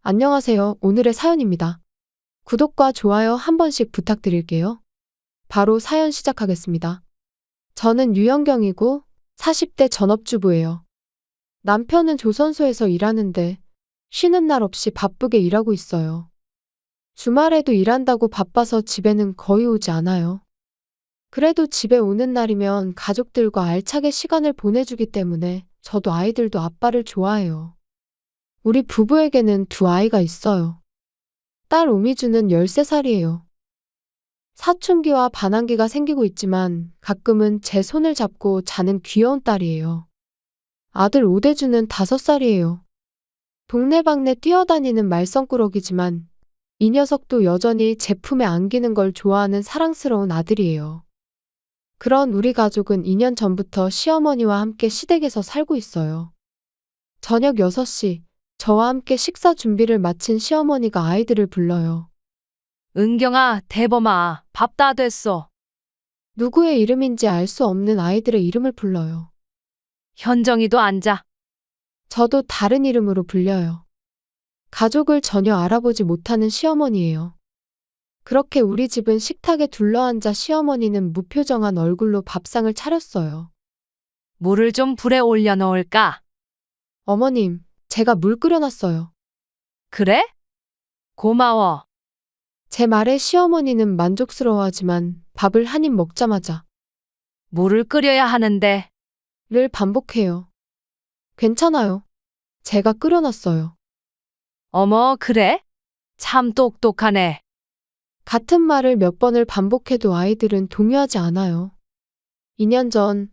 안녕하세요. 오늘의 사연입니다. 구독과 좋아요 한 번씩 부탁드릴게요. 바로 사연 시작하겠습니다. 저는 유연경이고 40대 전업주부예요. 남편은 조선소에서 일하는데 쉬는 날 없이 바쁘게 일하고 있어요. 주말에도 일한다고 바빠서 집에는 거의 오지 않아요. 그래도 집에 오는 날이면 가족들과 알차게 시간을 보내주기 때문에 저도 아이들도 아빠를 좋아해요. 우리 부부에게는 두 아이가 있어요. 딸 오미주는 13살이에요. 사춘기와 반항기가 생기고 있지만 가끔은 제 손을 잡고 자는 귀여운 딸이에요. 아들 오대주는 5살이에요. 동네방네 뛰어다니는 말썽꾸러기지만 이 녀석도 여전히 제 품에 안기는 걸 좋아하는 사랑스러운 아들이에요. 그런 우리 가족은 2년 전부터 시어머니와 함께 시댁에서 살고 있어요. 저녁 6시, 저와 함께 식사 준비를 마친 시어머니가 아이들을 불러요. 은경아, 대범아, 밥 다 됐어. 누구의 이름인지 알 수 없는 아이들의 이름을 불러요. 현정이도 앉아. 저도 다른 이름으로 불려요. 가족을 전혀 알아보지 못하는 시어머니예요. 그렇게 우리 집은 식탁에 둘러앉아 시어머니는 무표정한 얼굴로 밥상을 차렸어요. 물을 좀 불에 올려 놓을까? 어머님, 제가 물 끓여놨어요. 그래? 고마워. 제 말에 시어머니는 만족스러워하지만 밥을 한 입 먹자마자 물을 끓여야 하는데. 를 반복해요. 괜찮아요. 제가 끓여놨어요. 어머, 그래? 참 똑똑하네. 같은 말을 몇 번을 반복해도 아이들은 동요하지 않아요. 2년 전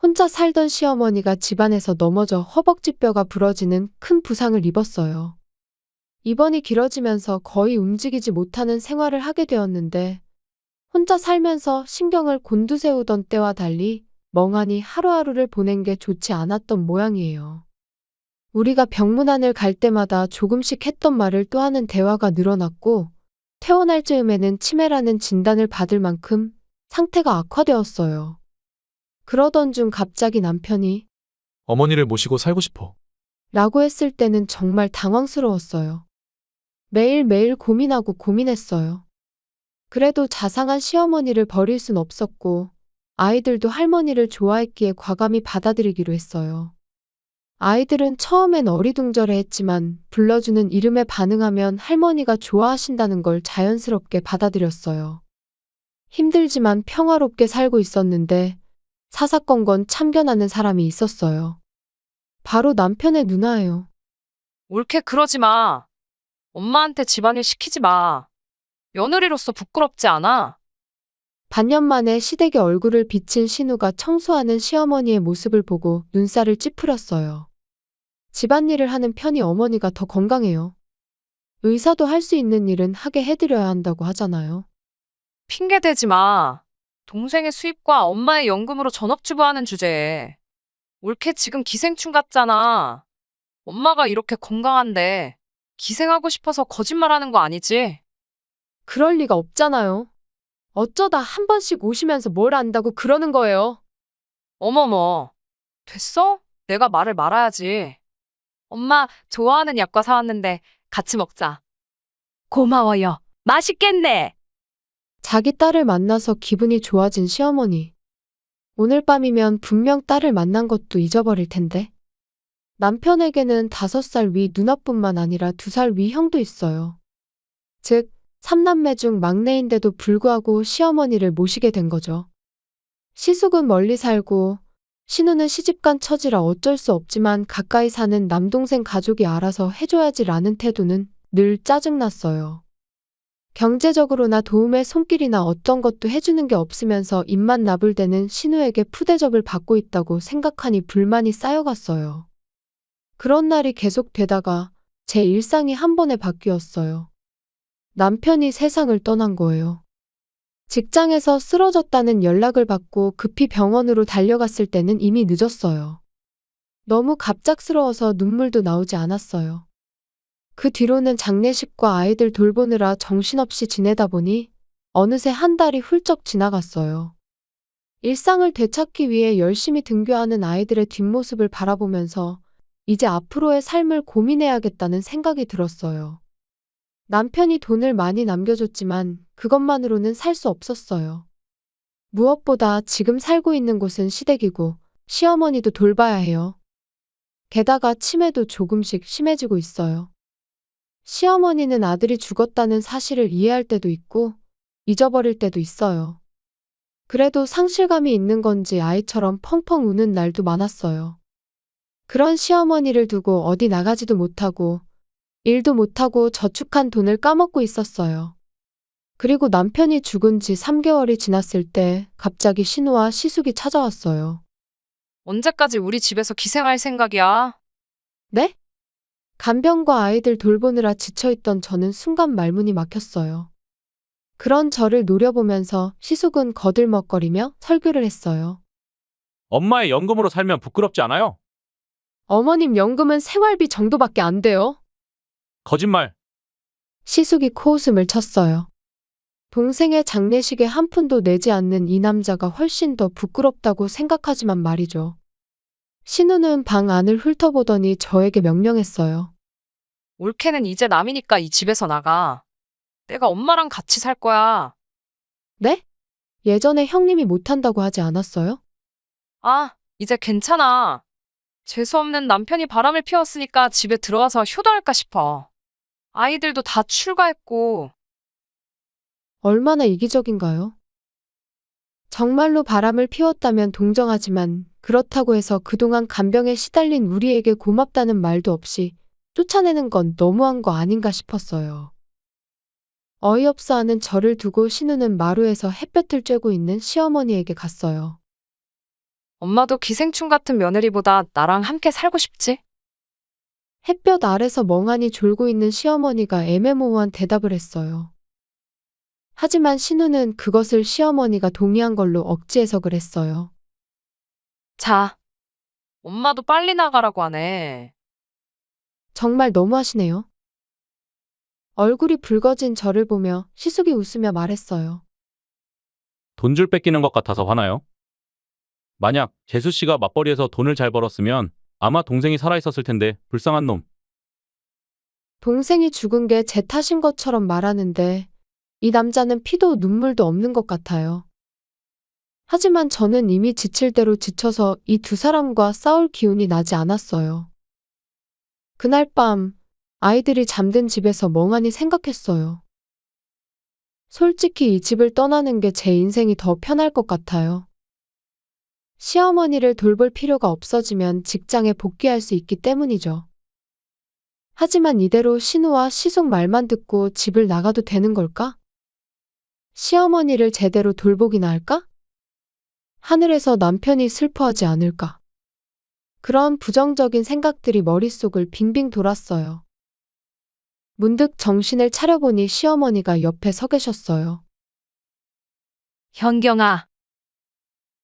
혼자 살던 시어머니가 집안에서 넘어져 허벅지뼈가 부러지는 큰 부상을 입었어요. 입원이 길어지면서 거의 움직이지 못하는 생활을 하게 되었는데 혼자 살면서 신경을 곤두세우던 때와 달리 멍하니 하루하루를 보낸 게 좋지 않았던 모양이에요. 우리가 병문안을 갈 때마다 조금씩 했던 말을 또 하는 대화가 늘어났고 퇴원할 즈음에는 치매라는 진단을 받을 만큼 상태가 악화되었어요. 그러던 중 갑자기 남편이 어머니를 모시고 살고 싶어. 라고 했을 때는 정말 당황스러웠어요. 매일매일 고민하고 고민했어요. 그래도 자상한 시어머니를 버릴 순 없었고 아이들도 할머니를 좋아했기에 과감히 받아들이기로 했어요. 아이들은 처음엔 어리둥절해했지만 불러주는 이름에 반응하면 할머니가 좋아하신다는 걸 자연스럽게 받아들였어요. 힘들지만 평화롭게 살고 있었는데 사사건건 참견하는 사람이 있었어요. 바로 남편의 누나예요. 옳게 그러지 마. 엄마한테 집안일 시키지 마. 며느리로서 부끄럽지 않아? 반년 만에 시댁에 얼굴을 비친 신우가 청소하는 시어머니의 모습을 보고 눈살을 찌푸렸어요. 집안일을 하는 편이 어머니가 더 건강해요. 의사도 할 수 있는 일은 하게 해드려야 한다고 하잖아요. 핑계 대지 마. 동생의 수입과 엄마의 연금으로 전업주부하는 주제에. 옳게 지금 기생충 같잖아. 엄마가 이렇게 건강한데 기생하고 싶어서 거짓말하는 거 아니지? 그럴 리가 없잖아요. 어쩌다 한 번씩 오시면서 뭘 안다고 그러는 거예요. 어머머. 됐어? 내가 말을 말아야지. 엄마, 좋아하는 약과 사왔는데 같이 먹자. 고마워요. 맛있겠네. 자기 딸을 만나서 기분이 좋아진 시어머니. 오늘 밤이면 분명 딸을 만난 것도 잊어버릴 텐데. 남편에게는 5살 위 누나뿐만 아니라 2살 위 형도 있어요. 즉, 3남매 중 막내인데도 불구하고 시어머니를 모시게 된 거죠. 시숙은 멀리 살고 신우는 시집간 처지라 어쩔 수 없지만 가까이 사는 남동생 가족이 알아서 해줘야지라는 태도는 늘 짜증났어요. 경제적으로나 도움의 손길이나 어떤 것도 해주는 게 없으면서 입만 나불대는 신우에게 푸대접을 받고 있다고 생각하니 불만이 쌓여갔어요. 그런 날이 계속되다가 제 일상이 한 번에 바뀌었어요. 남편이 세상을 떠난 거예요. 직장에서 쓰러졌다는 연락을 받고 급히 병원으로 달려갔을 때는 이미 늦었어요. 너무 갑작스러워서 눈물도 나오지 않았어요. 그 뒤로는 장례식과 아이들 돌보느라 정신없이 지내다 보니 어느새 한 달이 훌쩍 지나갔어요. 일상을 되찾기 위해 열심히 등교하는 아이들의 뒷모습을 바라보면서 이제 앞으로의 삶을 고민해야겠다는 생각이 들었어요. 남편이 돈을 많이 남겨줬지만 그것만으로는 살 수 없었어요. 무엇보다 지금 살고 있는 곳은 시댁이고 시어머니도 돌봐야 해요. 게다가 치매도 조금씩 심해지고 있어요. 시어머니는 아들이 죽었다는 사실을 이해할 때도 있고 잊어버릴 때도 있어요. 그래도 상실감이 있는 건지 아이처럼 펑펑 우는 날도 많았어요. 그런 시어머니를 두고 어디 나가지도 못하고 일도 못하고 저축한 돈을 까먹고 있었어요. 그리고 남편이 죽은 지 3개월이 지났을 때 갑자기 신우와 시숙이 찾아왔어요. 언제까지 우리 집에서 기생할 생각이야? 네? 간병과 아이들 돌보느라 지쳐있던 저는 순간 말문이 막혔어요. 그런 저를 노려보면서 시숙은 거들먹거리며 설교를 했어요. 엄마의 연금으로 살면 부끄럽지 않아요? 어머님 연금은 생활비 정도밖에 안 돼요. 거짓말. 시숙이 코웃음을 쳤어요. 동생의 장례식에 한 푼도 내지 않는 이 남자가 훨씬 더 부끄럽다고 생각하지만 말이죠. 신우는 방 안을 훑어보더니 저에게 명령했어요. 올케는 이제 남이니까 이 집에서 나가. 내가 엄마랑 같이 살 거야. 네? 예전에 형님이 못한다고 하지 않았어요? 아, 이제 괜찮아. 재수없는 남편이 바람을 피웠으니까 집에 들어와서 효도할까 싶어. 아이들도 다 출가했고. 얼마나 이기적인가요? 정말로 바람을 피웠다면 동정하지만 그렇다고 해서 그동안 간병에 시달린 우리에게 고맙다는 말도 없이 쫓아내는 건 너무한 거 아닌가 싶었어요. 어이없어하는 저를 두고 신우는 마루에서 햇볕을 쬐고 있는 시어머니에게 갔어요. 엄마도 기생충 같은 며느리보다 나랑 함께 살고 싶지? 햇볕 아래서 멍하니 졸고 있는 시어머니가 애매모호한 대답을 했어요. 하지만 신우는 그것을 시어머니가 동의한 걸로 억지 해석을 했어요. 자, 엄마도 빨리 나가라고 하네. 정말 너무하시네요. 얼굴이 붉어진 저를 보며 시숙이 웃으며 말했어요. 돈줄 뺏기는 것 같아서 화나요? 만약 재수 씨가 맞벌이에서 돈을 잘 벌었으면 아마 동생이 살아있었을 텐데 불쌍한 놈. 동생이 죽은 게 제 탓인 것처럼 말하는데 이 남자는 피도 눈물도 없는 것 같아요. 하지만 저는 이미 지칠 대로 지쳐서 이 두 사람과 싸울 기운이 나지 않았어요. 그날 밤 아이들이 잠든 집에서 멍하니 생각했어요. 솔직히 이 집을 떠나는 게 제 인생이 더 편할 것 같아요. 시어머니를 돌볼 필요가 없어지면 직장에 복귀할 수 있기 때문이죠. 하지만 이대로 신우와 시숙 말만 듣고 집을 나가도 되는 걸까? 시어머니를 제대로 돌보기나 할까? 하늘에서 남편이 슬퍼하지 않을까? 그런 부정적인 생각들이 머릿속을 빙빙 돌았어요. 문득 정신을 차려보니 시어머니가 옆에 서 계셨어요. 현경아,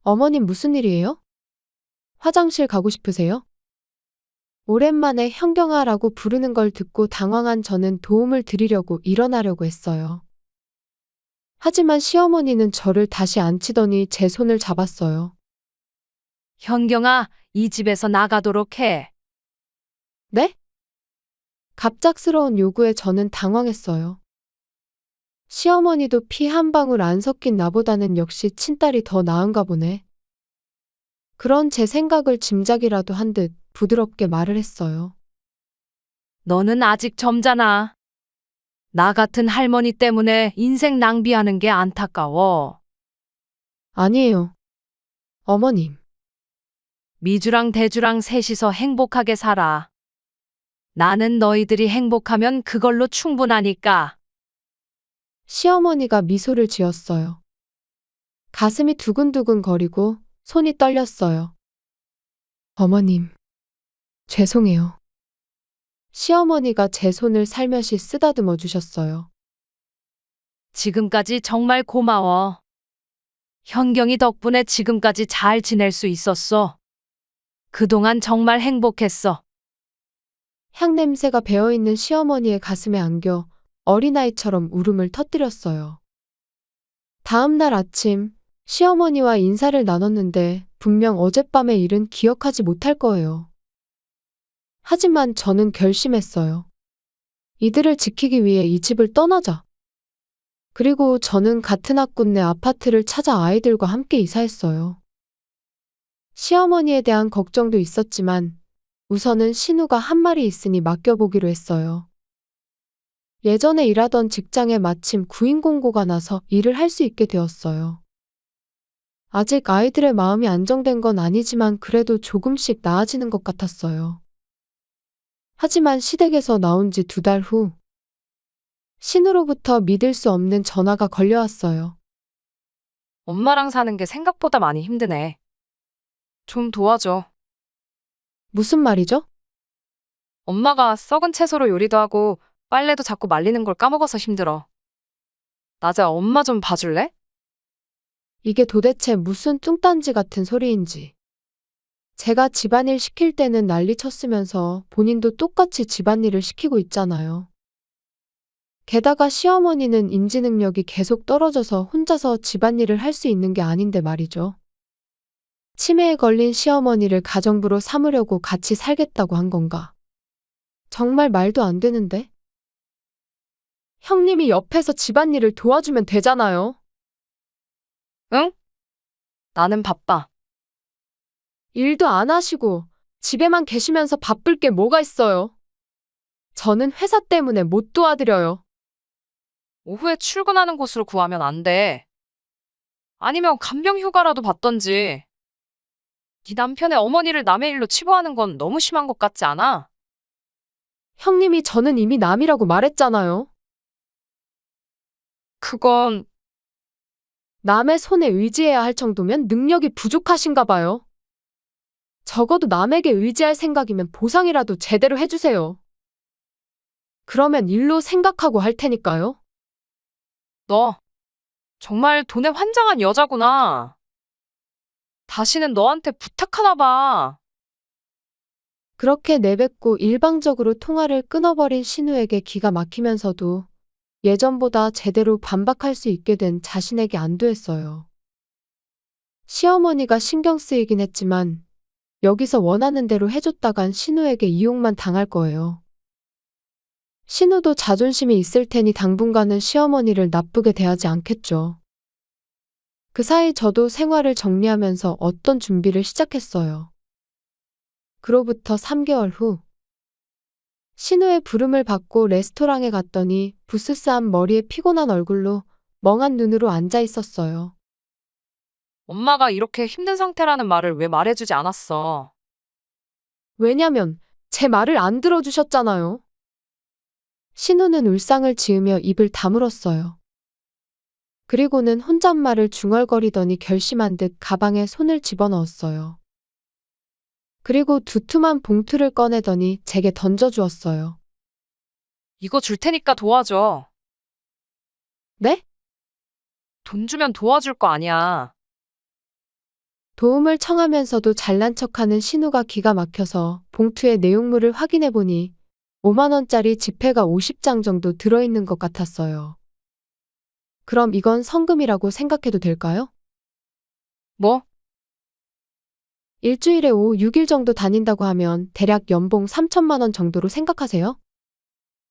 어머님 무슨 일이에요? 화장실 가고 싶으세요? 오랜만에 현경아라고 부르는 걸 듣고 당황한 저는 도움을 드리려고 일어나려고 했어요. 하지만 시어머니는 저를 다시 앉히더니 제 손을 잡았어요. 현경아, 이 집에서 나가도록 해. 네? 갑작스러운 요구에 저는 당황했어요. 시어머니도 피 한 방울 안 섞인 나보다는 역시 친딸이 더 나은가 보네. 그런 제 생각을 짐작이라도 한 듯 부드럽게 말을 했어요. 너는 아직 젊잖아. 나 같은 할머니 때문에 인생 낭비하는 게 안타까워. 아니에요. 어머님. 미주랑 대주랑 셋이서 행복하게 살아. 나는 너희들이 행복하면 그걸로 충분하니까. 시어머니가 미소를 지었어요. 가슴이 두근두근 거리고 손이 떨렸어요. 어머님, 죄송해요. 시어머니가 제 손을 살며시 쓰다듬어 주셨어요. 지금까지 정말 고마워. 현경이 덕분에 지금까지 잘 지낼 수 있었어. 그동안 정말 행복했어. 향냄새가 배어있는 시어머니의 가슴에 안겨 어린아이처럼 울음을 터뜨렸어요. 다음 날 아침, 시어머니와 인사를 나눴는데 분명 어젯밤의 일은 기억하지 못할 거예요. 하지만 저는 결심했어요. 이들을 지키기 위해 이 집을 떠나자. 그리고 저는 같은 학군 내 아파트를 찾아 아이들과 함께 이사했어요. 시어머니에 대한 걱정도 있었지만 우선은 신우가 한 말이 있으니 맡겨보기로 했어요. 예전에 일하던 직장에 마침 구인 공고가 나서 일을 할 수 있게 되었어요. 아직 아이들의 마음이 안정된 건 아니지만 그래도 조금씩 나아지는 것 같았어요. 하지만 시댁에서 나온 지 2달 후, 신우로부터 믿을 수 없는 전화가 걸려왔어요. 엄마랑 사는 게 생각보다 많이 힘드네. 좀 도와줘. 무슨 말이죠? 엄마가 썩은 채소로 요리도 하고 빨래도 자꾸 말리는 걸 까먹어서 힘들어. 낮에 엄마 좀 봐줄래? 이게 도대체 무슨 뚱딴지 같은 소리인지. 제가 집안일 시킬 때는 난리 쳤으면서 본인도 똑같이 집안일을 시키고 있잖아요. 게다가 시어머니는 인지 능력이 계속 떨어져서 혼자서 집안일을 할 수 있는 게 아닌데 말이죠. 치매에 걸린 시어머니를 가정부로 삼으려고 같이 살겠다고 한 건가? 정말 말도 안 되는데? 형님이 옆에서 집안일을 도와주면 되잖아요. 응? 나는 바빠. 일도 안 하시고 집에만 계시면서 바쁠 게 뭐가 있어요? 저는 회사 때문에 못 도와드려요. 오후에 출근하는 곳으로 구하면 안 돼. 아니면 간병 휴가라도 받던지. 네 남편의 어머니를 남의 일로 치부하는 건 너무 심한 것 같지 않아? 형님이 저는 이미 남이라고 말했잖아요. 그건 남의 손에 의지해야 할 정도면 능력이 부족하신가 봐요. 적어도 남에게 의지할 생각이면 보상이라도 제대로 해주세요. 그러면 일로 생각하고 할 테니까요. 너 정말 돈에 환장한 여자구나. 다시는 너한테 부탁하나 봐. 그렇게 내뱉고 일방적으로 통화를 끊어버린 신우에게 기가 막히면서도 예전보다 제대로 반박할 수 있게 된 자신에게 안도했어요. 시어머니가 신경 쓰이긴 했지만 여기서 원하는 대로 해줬다간 신우에게 이용만 당할 거예요. 신우도 자존심이 있을 테니 당분간은 시어머니를 나쁘게 대하지 않겠죠. 그 사이 저도 생활을 정리하면서 어떤 준비를 시작했어요. 그로부터 3개월 후, 신우의 부름을 받고 레스토랑에 갔더니 부스스한 머리에 피곤한 얼굴로 멍한 눈으로 앉아 있었어요. 엄마가 이렇게 힘든 상태라는 말을 왜 말해주지 않았어? 왜냐면 제 말을 안 들어주셨잖아요. 신우는 울상을 지으며 입을 다물었어요. 그리고는 혼잣말을 중얼거리더니 결심한 듯 가방에 손을 집어넣었어요. 그리고 두툼한 봉투를 꺼내더니 제게 던져주었어요. 이거 줄 테니까 도와줘. 네? 돈 주면 도와줄 거 아니야. 도움을 청하면서도 잘난 척하는 신우가 기가 막혀서 봉투의 내용물을 확인해 보니 5만 원짜리 지폐가 50장 정도 들어있는 것 같았어요. 그럼 이건 성금이라고 생각해도 될까요? 뭐? 일주일에 5, 6일 정도 다닌다고 하면 대략 연봉 3천만 원 정도로 생각하세요?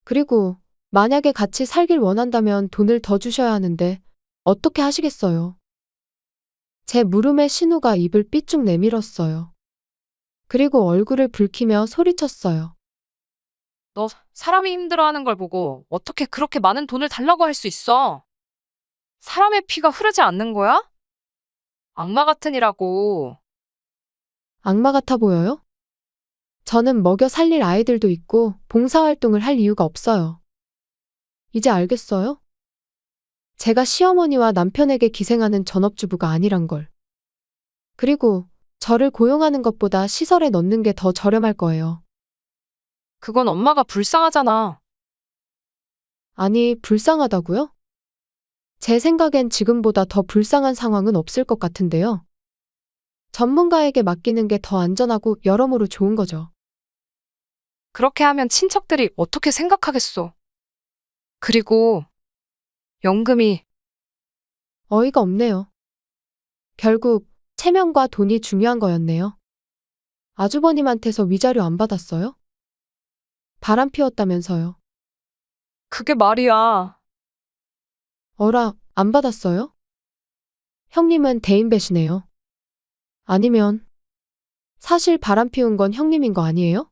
그리고 만약에 같이 살길 원한다면 돈을 더 주셔야 하는데 어떻게 하시겠어요? 제 물음에 신우가 입을 삐쭉 내밀었어요. 그리고 얼굴을 붉히며 소리쳤어요. 너 사람이 힘들어하는 걸 보고 어떻게 그렇게 많은 돈을 달라고 할 수 있어? 사람의 피가 흐르지 않는 거야? 악마 같은 이라고. 악마 같아 보여요? 저는 먹여 살릴 아이들도 있고 봉사활동을 할 이유가 없어요. 이제 알겠어요? 제가 시어머니와 남편에게 기생하는 전업주부가 아니란 걸. 그리고 저를 고용하는 것보다 시설에 넣는 게 더 저렴할 거예요. 그건 엄마가 불쌍하잖아. 아니, 불쌍하다고요? 제 생각엔 지금보다 더 불쌍한 상황은 없을 것 같은데요. 전문가에게 맡기는 게 더 안전하고 여러모로 좋은 거죠. 그렇게 하면 친척들이 어떻게 생각하겠어. 그리고 연금이 어이가 없네요. 결국 체면과 돈이 중요한 거였네요. 아주버님한테서 위자료 안 받았어요? 바람 피웠다면서요. 그게 말이야. 어라, 안 받았어요? 형님은 대인배시네요. 아니면 사실 바람 피운 건 형님인 거 아니에요?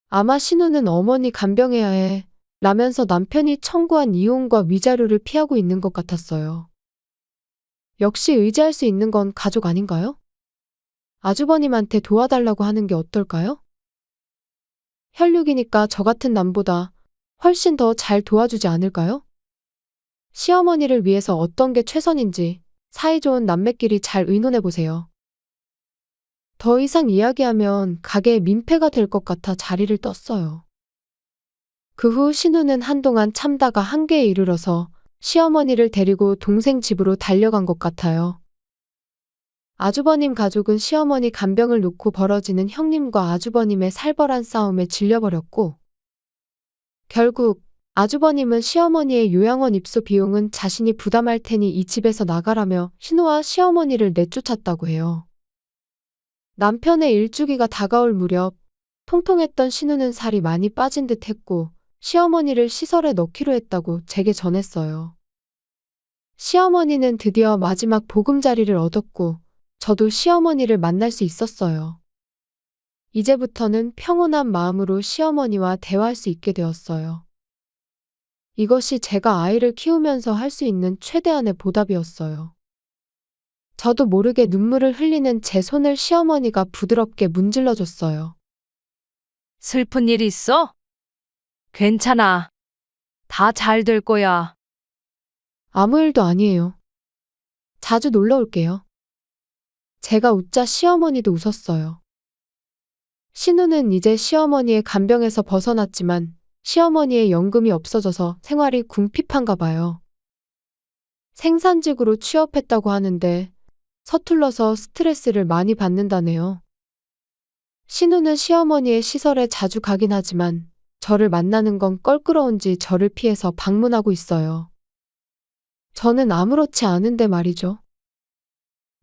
아마 신우는 어머니 간병해야 해 라면서 남편이 청구한 이혼과 위자료를 피하고 있는 것 같았어요. 역시 의지할 수 있는 건 가족 아닌가요? 아주버님한테 도와달라고 하는 게 어떨까요? 혈육이니까 저 같은 남보다 훨씬 더 잘 도와주지 않을까요? 시어머니를 위해서 어떤 게 최선인지 사이좋은 남매끼리 잘 의논해 보세요. 더 이상 이야기하면 가게에 민폐가 될 것 같아 자리를 떴어요. 그 후 신우는 한동안 참다가 한계에 이르러서 시어머니를 데리고 동생 집으로 달려간 것 같아요. 아주버님 가족은 시어머니 간병을 놓고 벌어지는 형님과 아주버님의 살벌한 싸움에 질려버렸고, 결국 아주버님은 시어머니의 요양원 입소 비용은 자신이 부담할 테니 이 집에서 나가라며 신우와 시어머니를 내쫓았다고 해요. 남편의 일주기가 다가올 무렵 통통했던 신우는 살이 많이 빠진 듯 했고 시어머니를 시설에 넣기로 했다고 제게 전했어요. 시어머니는 드디어 마지막 보금자리를 얻었고 저도 시어머니를 만날 수 있었어요. 이제부터는 평온한 마음으로 시어머니와 대화할 수 있게 되었어요. 이것이 제가 아이를 키우면서 할 수 있는 최대한의 보답이었어요. 저도 모르게 눈물을 흘리는 제 손을 시어머니가 부드럽게 문질러줬어요. 슬픈 일 있어? 괜찮아. 다 잘 될 거야. 아무 일도 아니에요. 자주 놀러 올게요. 제가 웃자 시어머니도 웃었어요. 신우는 이제 시어머니의 간병에서 벗어났지만 시어머니의 연금이 없어져서 생활이 궁핍한가 봐요. 생산직으로 취업했다고 하는데 서툴러서 스트레스를 많이 받는다네요. 신우는 시어머니의 시설에 자주 가긴 하지만 저를 만나는 건 껄끄러운지 저를 피해서 방문하고 있어요. 저는 아무렇지 않은데 말이죠.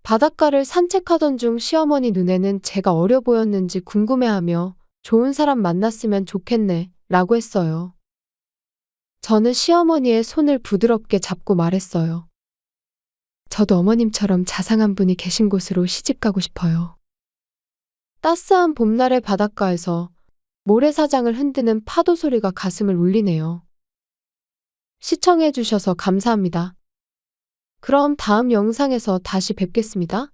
바닷가를 산책하던 중 시어머니 눈에는 제가 어려 보였는지 궁금해하며 좋은 사람 만났으면 좋겠네 라고 했어요. 저는 시어머니의 손을 부드럽게 잡고 말했어요. 저도 어머님처럼 자상한 분이 계신 곳으로 시집가고 싶어요. 따스한 봄날의 바닷가에서 모래사장을 흔드는 파도 소리가 가슴을 울리네요. 시청해주셔서 감사합니다. 그럼 다음 영상에서 다시 뵙겠습니다.